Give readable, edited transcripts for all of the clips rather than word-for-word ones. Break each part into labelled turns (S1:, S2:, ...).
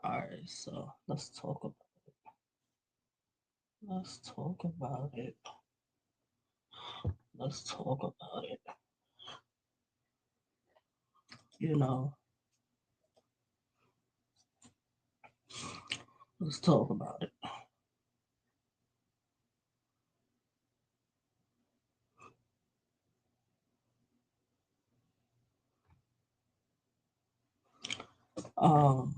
S1: All right, so let's talk about it. Let's talk about it. You know, let's talk about it. Um,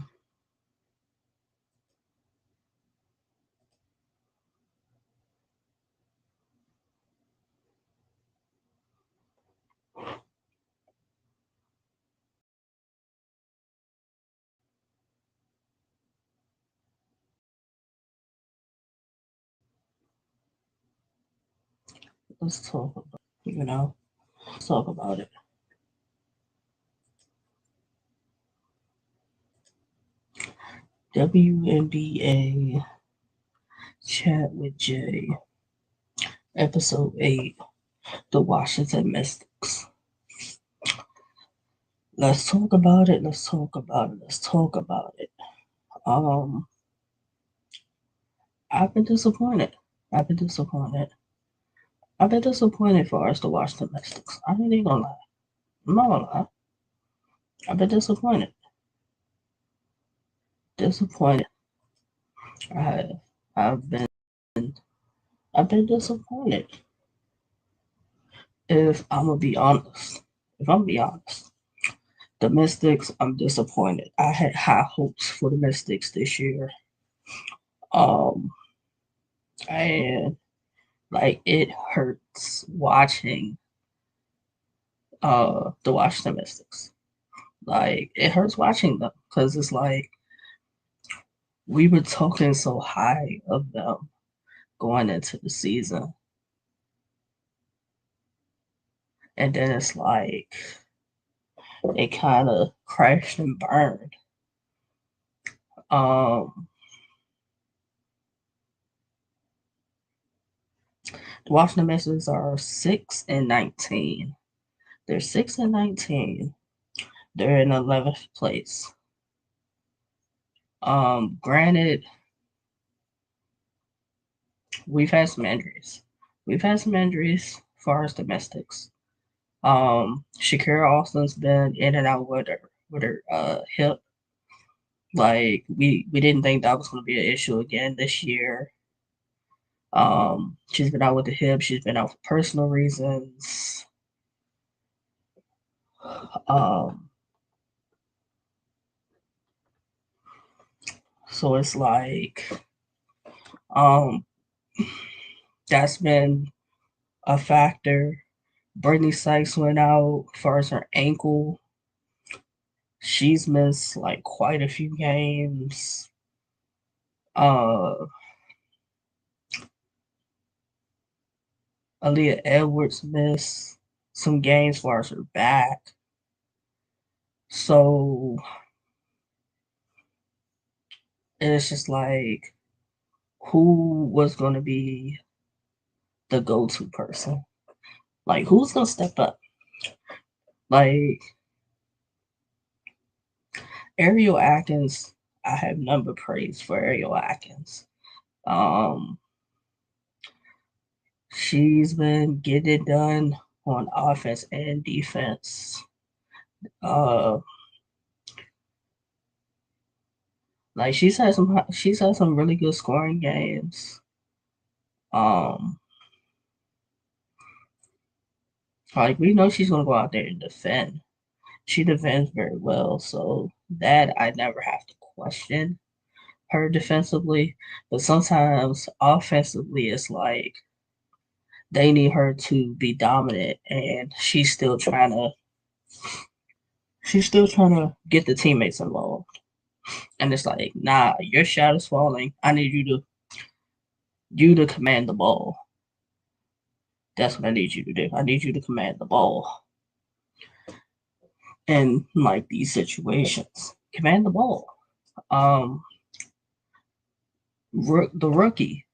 S1: let's talk about let's talk about it. WNBA chat with Jay, episode 8, the Washington Mystics. Let's talk about it. Let's talk about it. Let's talk about it. Um, I've been disappointed. I've been disappointed. I've been disappointed for us to watch the Mystics. I ain't even gonna lie. I'm not gonna lie. I've been disappointed. Disappointed. I have. I've been. I've been disappointed. If I'm gonna be honest. If I'm gonna be honest. The Mystics. I'm disappointed. I had high hopes for the Mystics this year. Um, and like it hurts watching the Washington Mystics. Like it hurts watching them because it's like we were talking so high of them going into the season, and then it's like it kind of crashed and burned. Um, the Washington Mystics are 6-19. They're 6-19. They're in 11th place. Granted, we've had some injuries. We've had some injuries as far as domestics. Shakira Austin's been in and out with her hip. Like we didn't think that was going to be an issue again this year. She's been out with the hip. She's been out for personal reasons. Um, so it's like um that's been a factor. Brittany Sykes went out as far as her ankle. She's missed like quite a few games. Uh, Aaliyah Edwards missed some games as far as her back. So it's just like who was going to be the go-to person? Like who's going to step up? Like Ariel Atkins, I have none but praise for Ariel Atkins. Um, she's been getting it done on offense and defense. Uh, like she's had some really good scoring games. Um, like we know she's gonna go out there and defend. She defends very well, so that I never have to question her defensively. But sometimes offensively, it's like they need her to be dominant, and she's still trying to get the teammates involved. And it's like, nah, your shot is falling. I need you to command the ball. That's what I need you to do. I need you to command the ball in like these situations. Command the ball. Um, the rookie,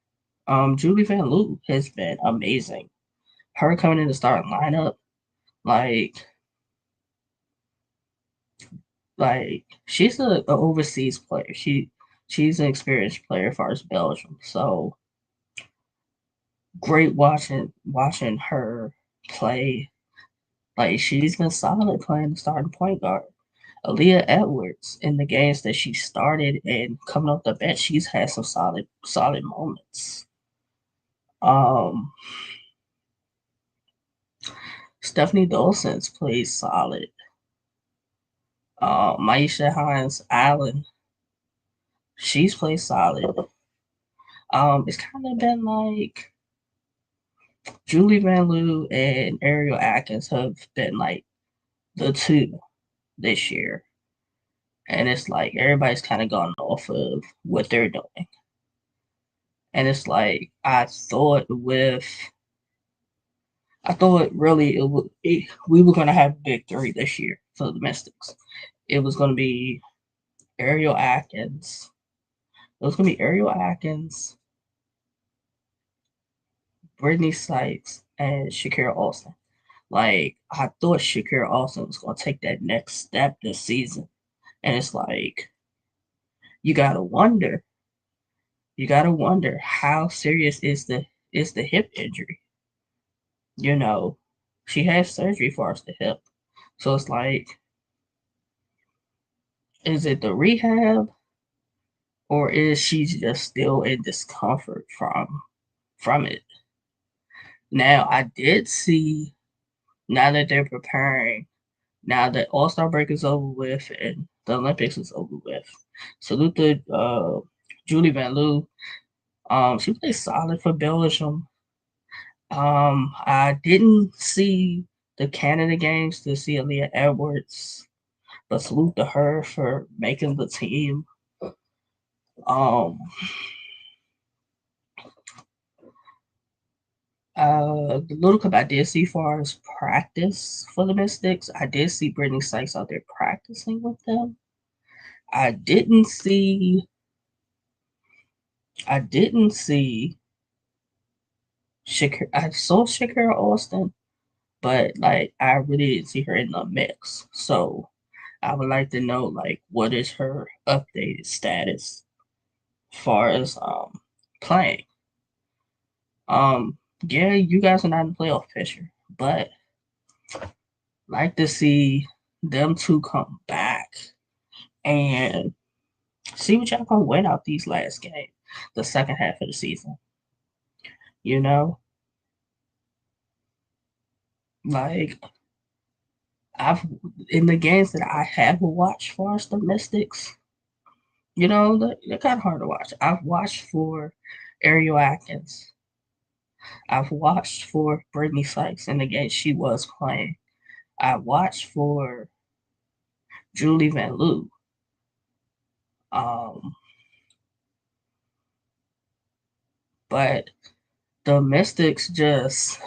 S1: Julie Van Loo has been amazing. Her coming in the starting lineup, like Like she's a overseas player. She's an experienced player as far as Belgium. So great watching her play. Like she's been solid playing the starting point guard. Aaliyah Edwards in the games that she started and coming off the bench, she's had some solid moments. Um, Stephanie Dolson's played solid. Maisha Hines Allen, she's played solid. It's kind of been like Julie Van Loo and Ariel Atkins have been like the two this year. And it's like everybody's kind of gone off of what they're doing. And it's like I thought really we were gonna have big three this year for the Mystics. It was gonna be Ariel Atkins. It was gonna be Ariel Atkins, Brittany Sykes, and Shakira Austin. Like I thought Shakira Austin was gonna take that next step this season. And it's like you gotta wonder, how serious is the hip injury. You know, she has surgery for the hip. So it's like, is it the rehab or is she just still in discomfort from it? Now I did see, now that they're preparing, now that All Star break is over with and the Olympics is over with. Salute to Julie Van Loo. She played solid for Belgium. I didn't see the Canada games to see Aaliyah Edwards, but salute to her for making the team. Um, the little clip I did see far as practice for the Mystics, I did see Brittany Sykes out there practicing with them. I didn't see I didn't see Shakira. I saw Shakira Austin, but like I really didn't see her in the mix. So I would like to know like what is her updated status as far as playing. Um yeah, you guys are not in the playoff picture, but like to see them two come back and see what y'all gonna win out these last games, the second half of the season. You know, like I've in the games that I have watched for us, the Mystics, they're kind of hard to watch. I've watched for Ariel Atkins. I've watched for Brittany Sykes in the game she was playing. I watched for Julie Van Loo. Um, but the Mystics just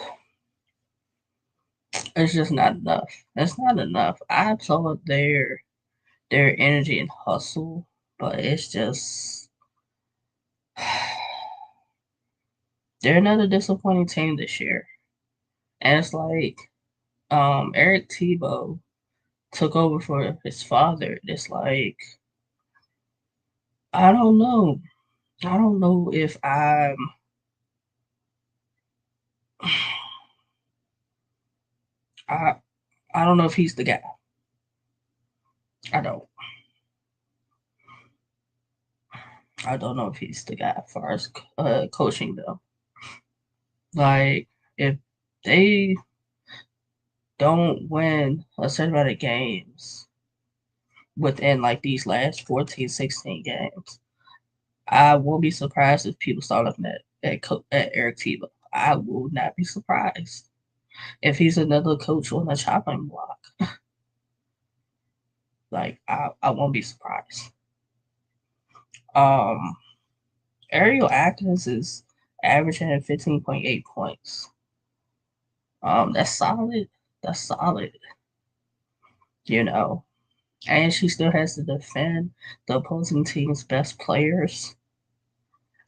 S1: it's just not enough. It's not enough. I applaud their energy and hustle, but it's just they're another disappointing team this year. And it's like Eric Tebow took over for his father. It's like I don't know. I don't know if I I don't know if he's the guy. I don't. I don't know if he's the guy as far as coaching though. Like if they don't win a certain amount of games within like these last 14, 16 games, I won't be surprised if people start looking at Eric Tebow. I will not be surprised if he's another coach on the chopping block. Like I won't be surprised. Um, Ariel Atkins is averaging 15.8 points. That's solid. That's solid. You know, and she still has to defend the opposing team's best players.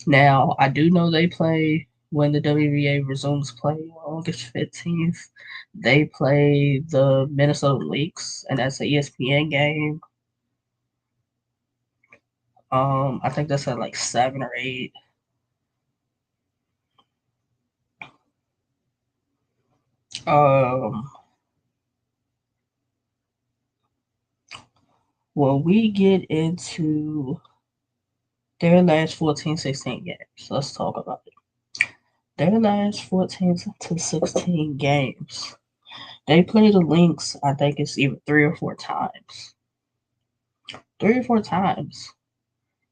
S1: Now, I do know they play when the WBA resumes play on August 15th. They play the Minnesota Lynx, and that's an ESPN game. I think that's at like 7 or 8. Um, when we get into their last 14, 16 games, let's talk about it. Their last 14 to 16 games, they played the Lynx, I think it's even 3 or 4 times. 3 or 4 times.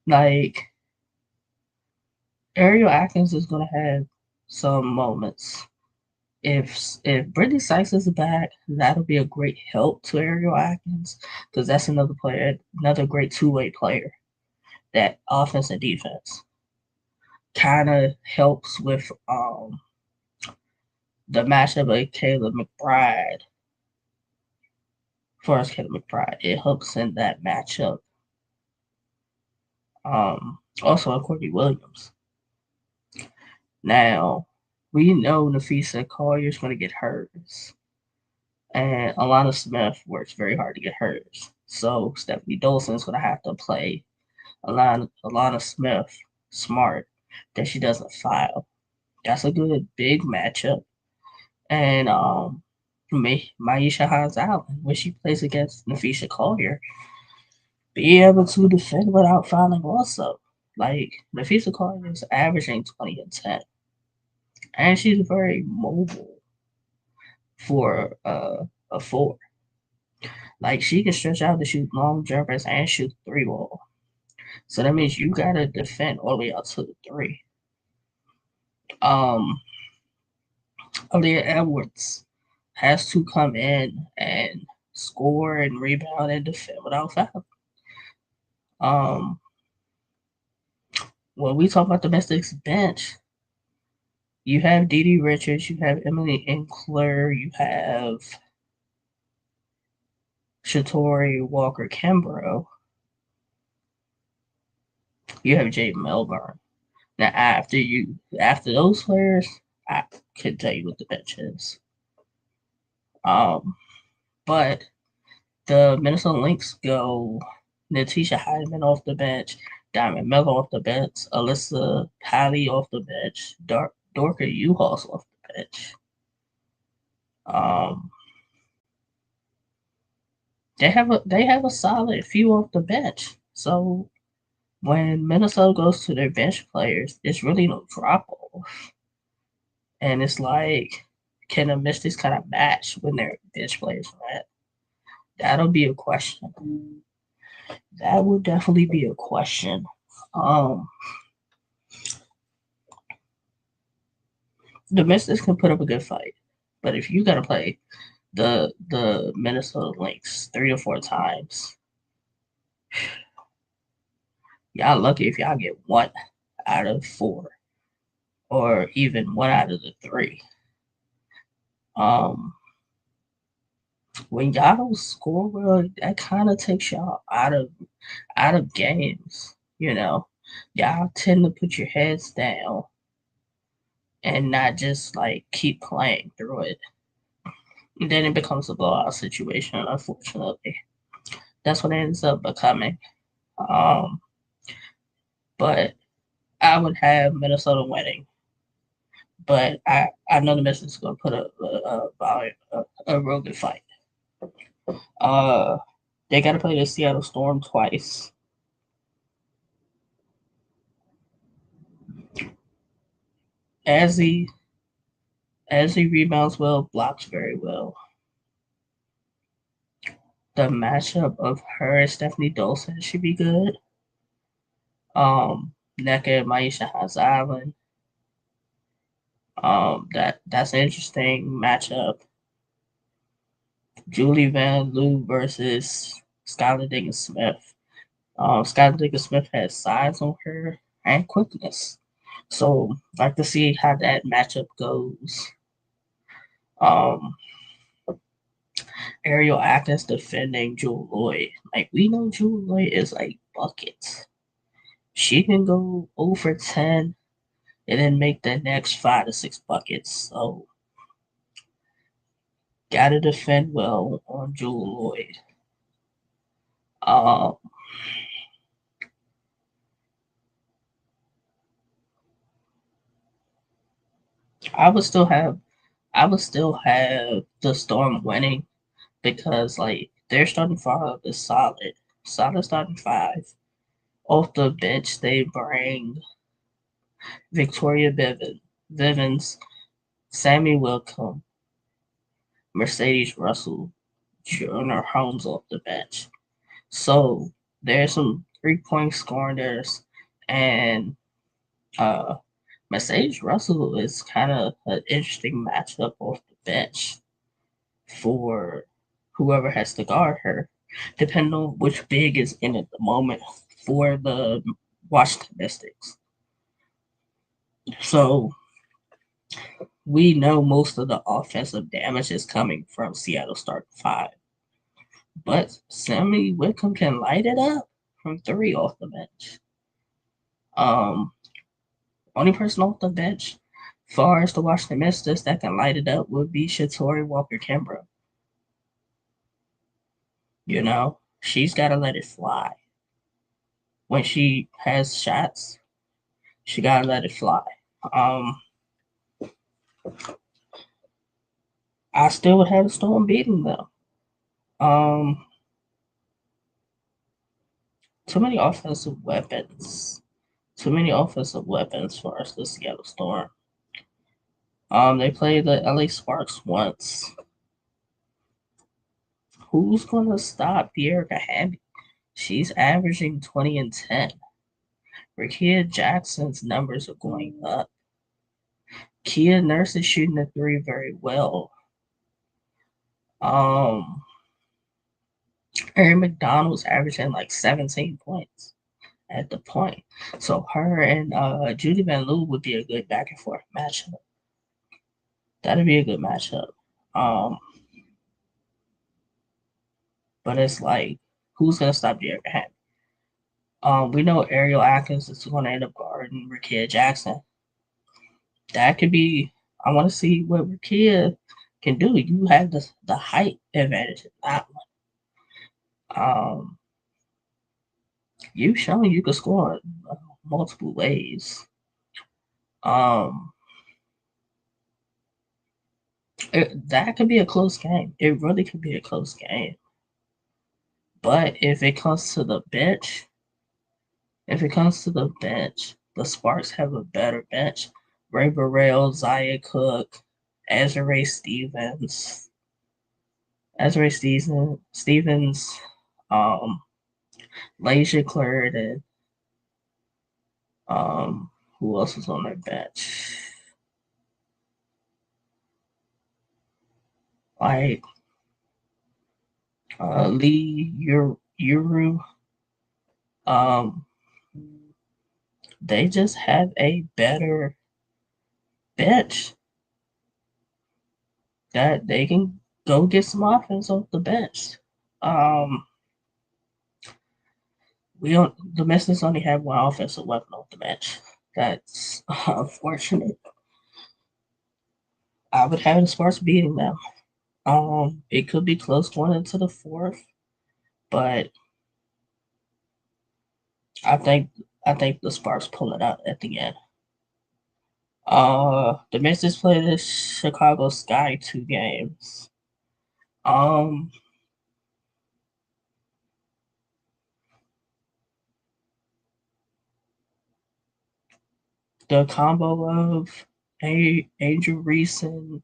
S1: Like, Ariel Atkins is going to have some moments. If Brittany Sykes is back, that'll be a great help to Ariel Atkins because that's another player, another great two-way player. That offense and defense kind of helps with the matchup of Caleb McBride. For us, Caleb McBride, it helps in that matchup. Also, Courtney Williams. Now, we know Nafisa Collier's going to get hers, and Alana Smith works very hard to get hers. So Stephanie Dolson's going to have to play Alana Smith smart that she doesn't foul. That's a good big matchup. And Maisha Hines Allen, when she plays against Nafisa Collier, be able to defend without fouling also. Like Nafisa Collier is averaging 20 and 10. And she's very mobile for a four. Like she can stretch out to shoot long jumpers and shoot three ball. So that means you gotta defend all the way out to the three. Um, Aaliyah Edwards has to come in and score and rebound and defend without foul. Um, when we talk about the Mystics bench, you have Dee Dee Richards, you have Emily Inkler, you have Shatori Walker Kimbrough, you have Jay Melbourne. Now after those players, I can tell you what the bench is. But the Minnesota Lynx go Natisha Hyman off the bench, Diamond Miller off the bench, Alyssa Pally off the bench, Dorka Uhas off the bench. Um, they have a solid few off the bench. So when Minnesota goes to their bench players, there's really no drop off. And it's like, can the Mystics kind of match when their bench players are at? That'll be a question. That would definitely be a question. Um, the Mystics can put up a good fight, but if you got to play the Minnesota Lynx 3 or 4 times, y'all lucky if y'all get 1 out of 4, or even 1 out of the 3. Um, when y'all don't score well, that kind of takes y'all out of games. Y'all tend to put your heads down and not just like keep playing through it. And then it becomes a blowout situation, unfortunately. That's what it ends up becoming. Um, but I would have Minnesota winning. But I know the Mystics is going to put a real good fight. Uh, they got to play the Seattle Storm twice. As he as he rebounds well, blocks very well. The matchup of her and Stephanie Dolson should be good. Nneka and Maisha has Island. That's an interesting matchup. Julie Van Loo versus Skylar Diggins Smith. Skylar Diggins Smith has size on her and quickness. So I'd like to see how that matchup goes. Um, Ariel Atkins defending Jewel Lloyd. Like we know Jewel Lloyd is like buckets. She can go over 10 and then make the next 5 to 6 buckets. So gotta defend well on Jewel Lloyd. Um, I would still have I would still have the Storm winning because like their starting five is solid. Solid starting five. Off the bench they bring Victoria Vivens, Sammy Wilcombe, Mercedes Russell, Jonah Holmes off the bench. So there's some 3 point scoring there, and uh, Mercedes Russell is kind of an interesting matchup off the bench for whoever has to guard her, depending on which big is in at the moment for the Washington Mystics. So we know most of the offensive damage is coming from Seattle starting five. But Sammy Wickham can light it up from three off the bench. Um, Only person off the bench, far as the Washington Mystics that can light it up would be Shatori Walker Kimbrough. You know, she's got to let it fly. When she has shots, she got to let it fly. Um, I still would have the Storm beating them. Um, too many offensive weapons. Too many offensive weapons for us, the Seattle Storm. They played the LA Sparks once. Who's gonna stop Bianca Hamby? She's averaging 20 and 10. Rakia Jackson's numbers are going up. Kia Nurse is shooting the three very well. Um, Erin McDonald's averaging like 17 points at the point. So her and Judy Van Loo would be a good back and forth matchup. That'd be a good matchup. Um, but it's like, who's gonna stop Bianca Hamby? We know Ariel Atkins is going to end up guarding Rakia Jackson. That could be. I want to see what Rakia can do. You have the height advantage in that one. You've shown you can score multiple ways. Um, that could be a close game. It really could be a close game. But if it comes to the bench, the Sparks have a better bench. Ray Burrell, Zaya Cook, Ezra Stevens, Ezra Stevens, um, Lasia Clarendon, who else was on their bench? Like Lee Uru. Um, they just have a better bench that they can go get some offense off the bench. Um, we don't. The Mystics only have one offensive weapon off the bench. That's unfortunate. I would have the Sparks beating them. It could be close going into the fourth, but I think I think the Sparks pull it out at the end. The Mystics play the Chicago Sky 2 games. Um, the combo of Angel Reese and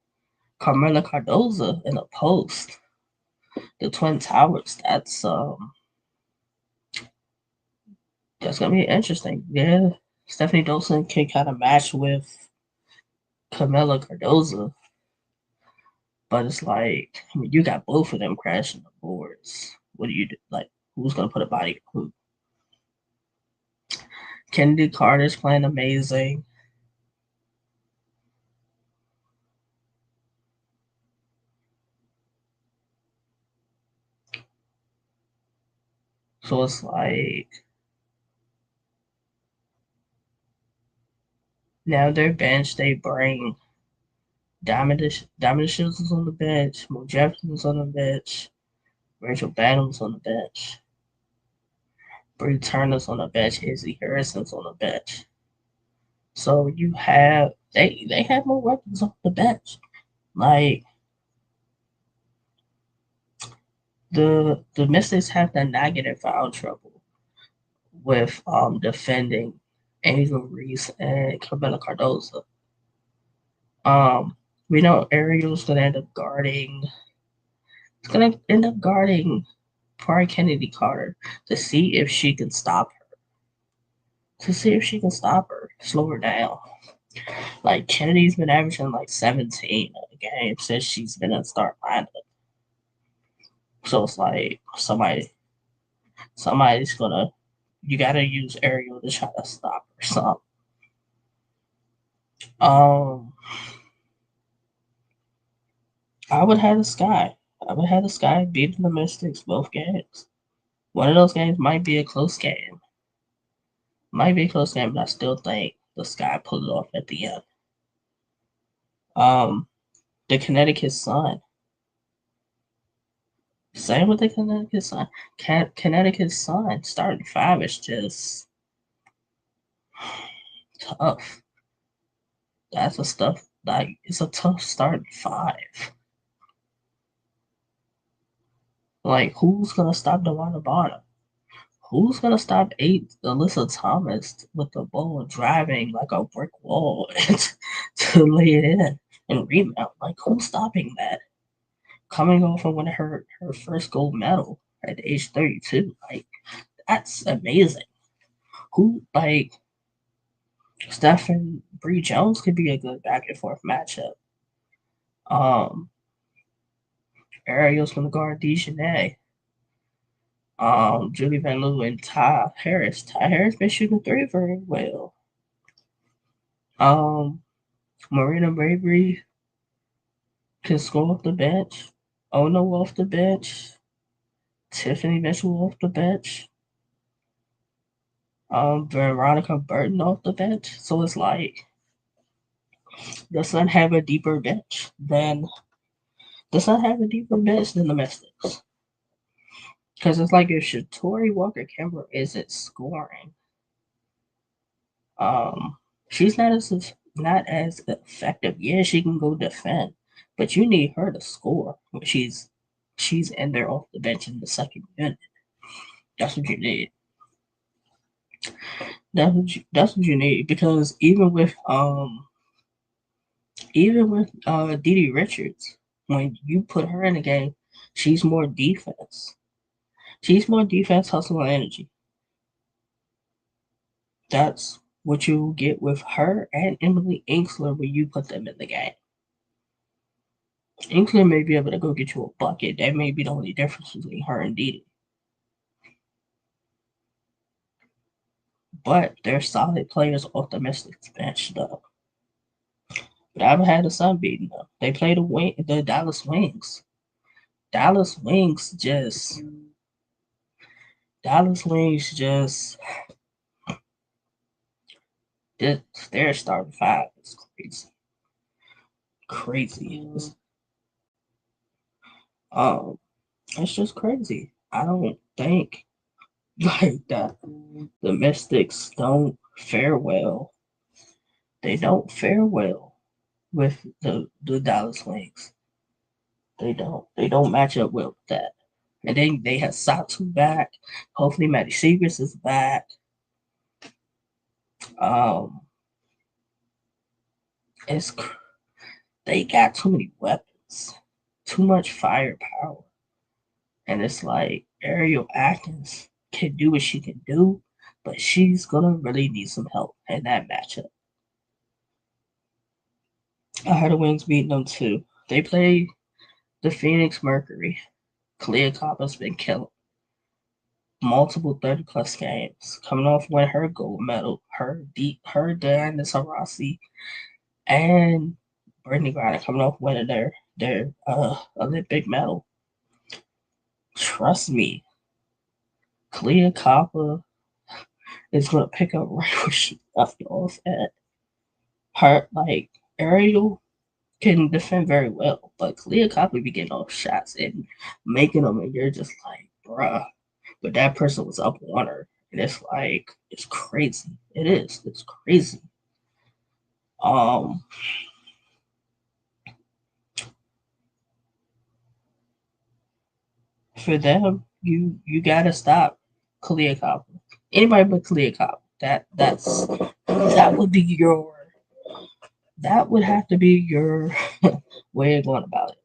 S1: Carmela Cardoza in a post, the Twin Towers. That's gonna be interesting. Yeah, Stephanie Dolson can kind of match with Carmela Cardoza, but it's like I mean you got both of them crashing the boards. What do you do? Like who's gonna put a body on who? Kennedy Carter's playing amazing. So it's like now their bench they bring Diamond Shields is on the bench, Mo Jefferson's on the bench, Rachel Bottoms on the bench, Bree Turner's on the bench, Izzy Harrison's on the bench. So you have They had more weapons off the bench. Like the Mystics have the negative foul trouble with defending Angel Reese and Camila Cardoza. Um, we know Ariel's gonna end up guarding. It's gonna end up guarding probably Kennedy Carter to see if she can stop her. To see if she can stop her, slow her down. Like Kennedy's been averaging like 17 a game since she's been in the start lineup. So it's like somebody's gonna you gotta use Ariel to try to stop her. So um I would have the Sky. I would have the Sky beating the Mystics both games. One of those games might be a close game. Might be a close game, but I still think the Sky pulled it off at the end. Um the Connecticut Sun. Same with the Connecticut Sun. Connecticut Sun starting five is just tough. That's a stuff like it's a tough starting five. Like who's gonna stop Dewana Bonner? Who's gonna stop eight Alyssa Thomas with the ball driving like a brick wall to lay it in and rebound? Like who's stopping that? Coming off of winning her first gold medal at age 32, like that's amazing. Who like Steph and Bree Jones could be a good back and forth matchup. Um, Ariel's gonna guard Dejanay. Julie Van Loo and Ty Harris. Ty Harris been shooting three very well. Um, Marina Bravery can score off the bench. Ono off the bench. Tiffany Mitchell off the bench. Veronica Burton off the bench. So it's like the Sun have a deeper bench than the Mystics. Because it's like if Shatori Walker Kimber isn't scoring, um, she's not as effective. Yeah, she can go defend, but you need her to score when she's in there off the bench in the second unit. That's what you need. That's what you need because even with Dee Richards, when you put her in the game, she's more defense. She's more defense, hustle, and energy. That's what you get with her and Emily Inkster when you put them in the game. Inkster may be able to go get you a bucket. That may be the only difference between her and Didi. But they're solid players off the Mystics bench, though. But I've had the Sun beating them. They play the Dallas Wings. Dallas Wings just Dallas Wings just their starting five is crazy. Crazy. Um it's just crazy. I don't think like that the Mystics don't fare well. They don't fare well with the Dallas Wings. They don't match up well with that. And then they have Satu back. Hopefully Matty Segrist is back. Um it's they got too many weapons, too much firepower. And it's like Ariel Atkins can do what she can do, but she's gonna really need some help in that matchup. I had the Wings beating them too. They play the Phoenix Mercury. Clea Kappa's been killing multiple 30 plus games, coming off with her gold medal, her Diana Taurasi, and Brittany Griner coming off winning their Olympic medal. Trust me, Clea Kappa is gonna pick up right where she left off at. Her like Ariel can defend very well, but Clea Kappa be getting off shots and making them, and you're just like, bruh. But that person was up on her, and it's like it's crazy. It is. It's crazy. Um, for them, you gotta stop Kalia Copper. Anybody but Kalia Copper. That would be your that would have to be your way of going about it.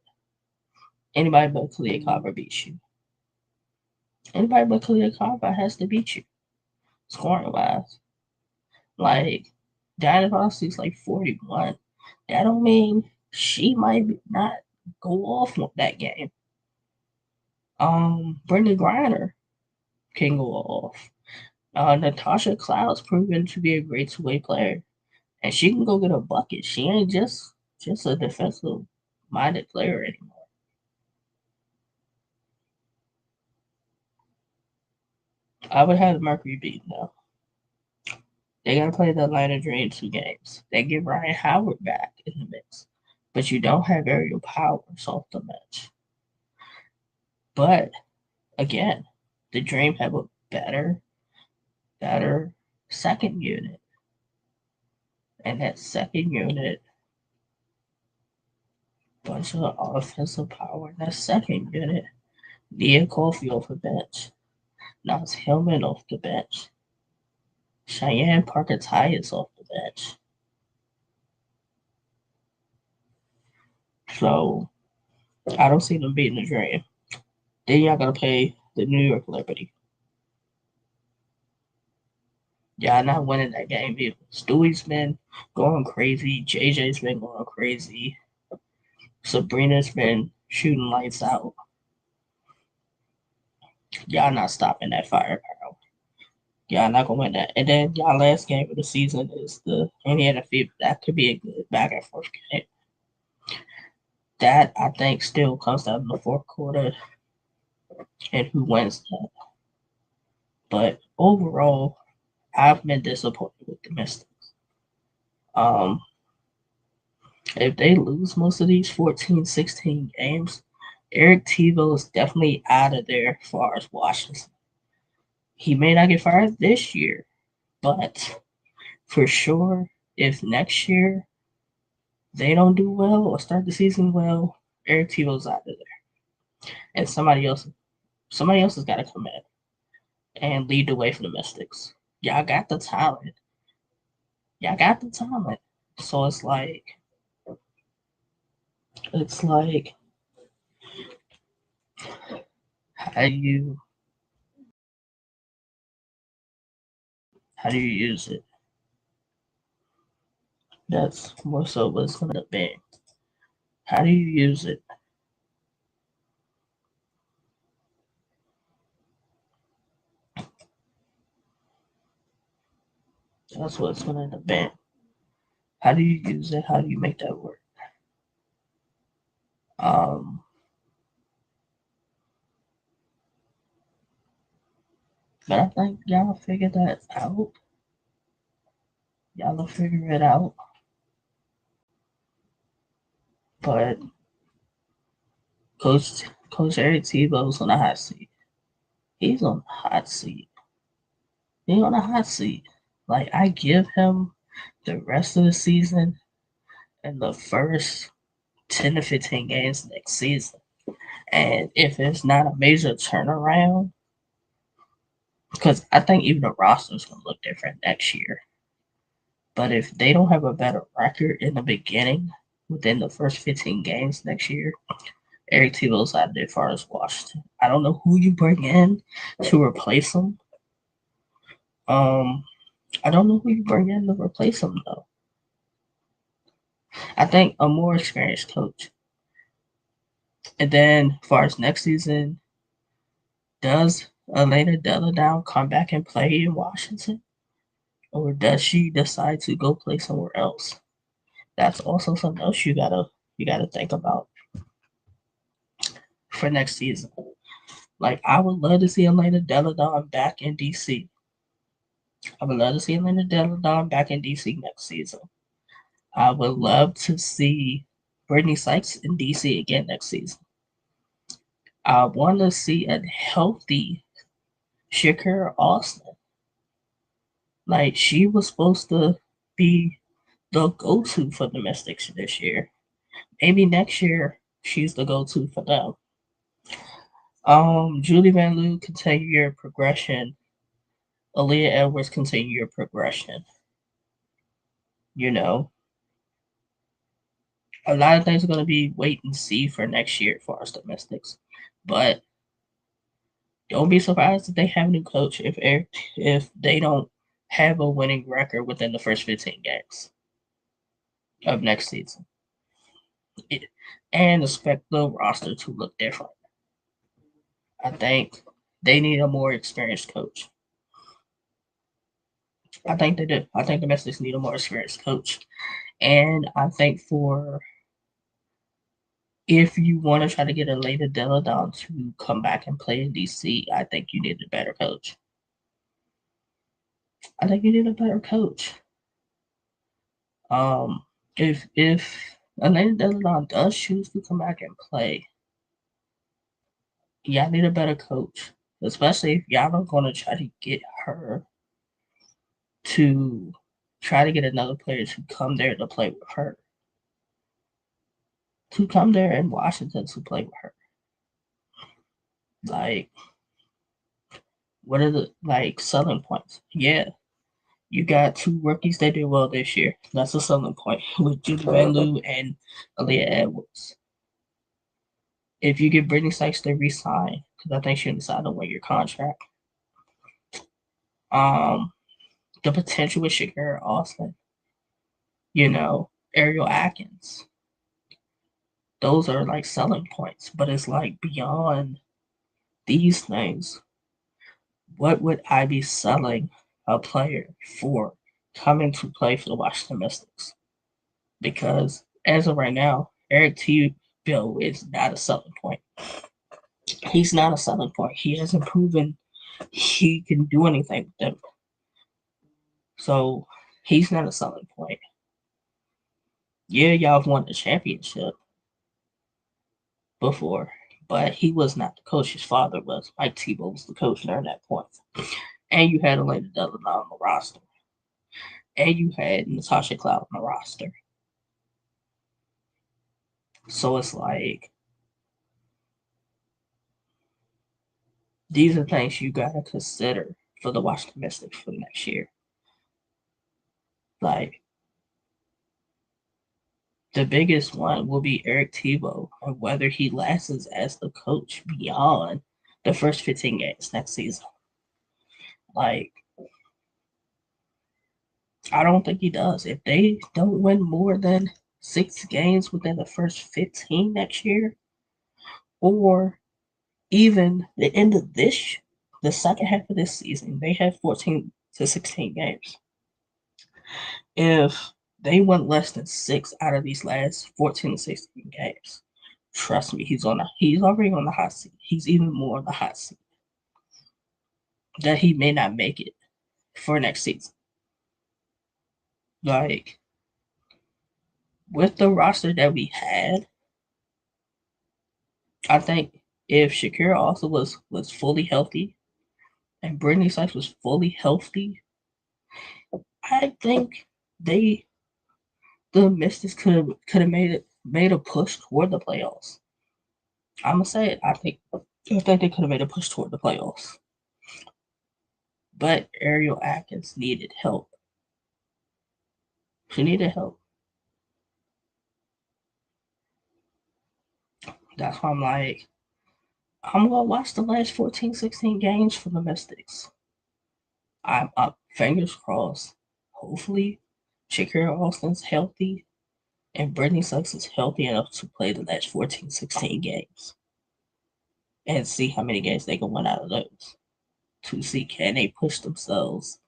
S1: Anybody but Kalia Copper beats you. Anybody but Kalia Copper has to beat you, scoring wise. Like Diana Fossey's like 41. That don't mean she might not go off on that game. Brittany Griner can go off. Natasha Cloud's proven to be a great two-way player, and she can go get a bucket. She ain't just a defensive minded player anymore. I would have the Mercury beaten though. They gotta play the Atlanta Dream 2 games. They get Ryan Howard back in the mix, but you don't have aerial powers off the bench. But again, the Dream have a better second unit, and that second unit, bunch of offensive power in that second unit. Nia Coffey off the bench. Nas Hillman off the bench. Cheyenne Parker Tyus off the bench. So I don't see them beating the Dream. Then y'all gotta play the New York Liberty. Y'all not winning that game either. Stewie's been going crazy. JJ's been going crazy. Sabrina's been shooting lights out. Y'all not stopping that firepower. Y'all not gonna win that. And then y'all last game of the season is the Indiana Fever. That could be a good back and forth game. That I think still comes down to the fourth quarter and who wins that. But overall, I've been disappointed with the Mystics. Um, if they lose most of these 14, 16 games, Eric Tebow is definitely out of there as far as Washington. He may not get fired this year, but for sure, if next year they don't do well or start the season well, Eric Tebow's out of there, and somebody else has got to come in and lead the way for the Mystics. Y'all got the talent. Y'all got the talent. So it's like how do you how do you use it? That's more so what it's gonna be. How do you use it? That's what it's gonna end up being. How do you use it? How do you make that work? Um, but I think y'all figure that out. Y'all will figure it out. But Coach Eric Tebow's on the hot seat. He's on the hot seat. He's on the hot seat. Like I give him the rest of the season and the first 10 to 15 games next season. And if it's not a major turnaround, because I think even the roster is going to look different next year. But if they don't have a better record in the beginning, within the first 15 games next year, Eric Tebow's out there as far as Washington. I don't know who you bring in to replace him. I don't know who you bring in to replace him though. I think a more experienced coach. And then, as far as next season, does Elena Deladown come back and play in Washington, or does she decide to go play somewhere else? That's also something else you gotta think about for next season. Like I would love to see Elena Deladown back in DC. I would love to see Elena Deladown back in DC next season. I would love to see Brittany Sykes in DC again next season. I want to see a healthy Shakira Austin. Like she was supposed to be the go-to for the Mystics this year. Maybe next year she's the go-to for them. Julie Van Loo continue your progression. Aaliyah Edwards continue your progression. You know, a lot of things are going to be wait and see for next year for our Mystics, but don't be surprised if they have a new coach if they don't have a winning record within the first 15 games of next season. And expect the roster to look different. I think they need a more experienced coach. I think they do. I think the Mystics need a more experienced coach. And I think for if you want to try to get a later Deladon to come back and play in DC, I think you need a better coach. I think you need a better coach. If Elena Deladon does choose to come back and play, y'all need a better coach. Especially if y'all are gonna try to get her to try to get another player to come there to play with her. To come there in Washington to play with her. Like, what are the selling points? Yeah, you got two rookies that did well this year. That's a selling point with Judy Van Loo and Aaliyah Edwards. If you get Brittany Sykes to resign, because I think she decided to win your contract. The potential with Shakira Austin, Ariel Atkins. Those are like selling points, but it's like beyond these things. What would I be selling a player for coming to play for the Washington Mystics? Because as of right now, Eric T. Bill is not a selling point. He's not a selling point. He hasn't proven he can do anything with them. So he's not a selling point. Yeah, y'all have won the championship before, but he was not the coach. His father was. Mike Tebow was the coach during that point. And you had Elena Deladon on the roster. And you had Natasha Cloud on the roster. So it's like, these are things you gotta consider for the Washington Mystics for next year. Like, the biggest one will be Eric Tebow and whether he lasts as the coach beyond the first 15 games next season. Like, I don't think he does. If they don't win more than 6 games within the first 15 next year, or even the end of the second half of this season, they have 14 to 16 games. If they win less than 6 out of these last 14 to 16 games, trust me, he's already on the hot seat. He's even more on the hot seat. That he may not make it for next season. Like, with the roster that we had, I think if Shakira also was fully healthy and Brittany Sykes was fully healthy, I think the Mystics could have made a push toward the playoffs. I'm gonna say it. I think they could have made a push toward the playoffs. But Ariel Atkins needed help. She needed help. That's why I'm like, I'm gonna watch the last 14, 16 games for the Mystics. I'm up, fingers crossed. Hopefully, Shakira Austin's healthy and Brittany Sykes is healthy enough to play the last 14, 16 games. And see how many games they can win out of those. To see can they push themselves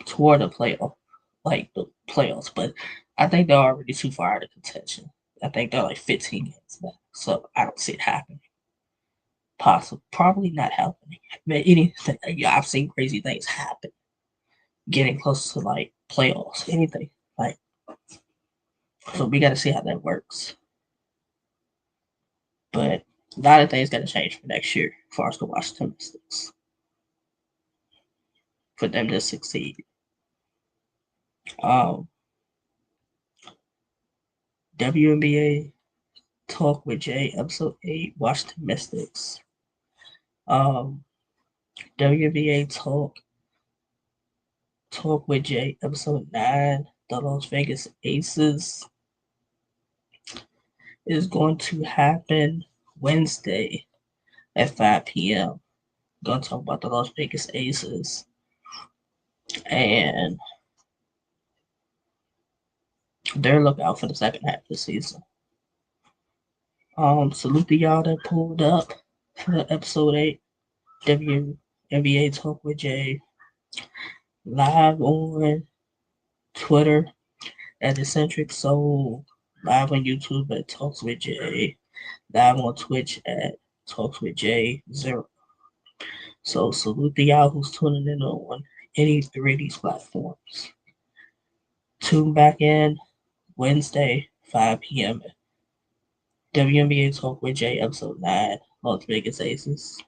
S1: toward the playoff, like the playoffs. But I think they're already too far out of contention. I think they're like 15 games back. So I don't see it happening. Probably not happening. But anything, I've seen crazy things happen. Getting close to like playoffs, anything. Like, so we gotta see how that works. But a lot of things gotta change for next year for us to watch the Mystics. For them to succeed. Um, WNBA Talk with Jay, episode 8, Washington Mystics. Um, WNBA Talk with Jay, episode 9, the Las Vegas Aces is going to happen Wednesday at 5 p.m. Gonna talk about the Las Vegas Aces and their lookout for the second half of the season. Salute to y'all that pulled up for episode 8, WNBA Talk with Jay, live on Twitter at Eccentric Soul, live on YouTube at Talks with Jay, live on Twitch at Talks with Jay 0. So salute to y'all who's tuning in on any three of these platforms. Tune back in Wednesday, 5 p.m. WNBA Talk with Jay, episode 9, Las Vegas Aces.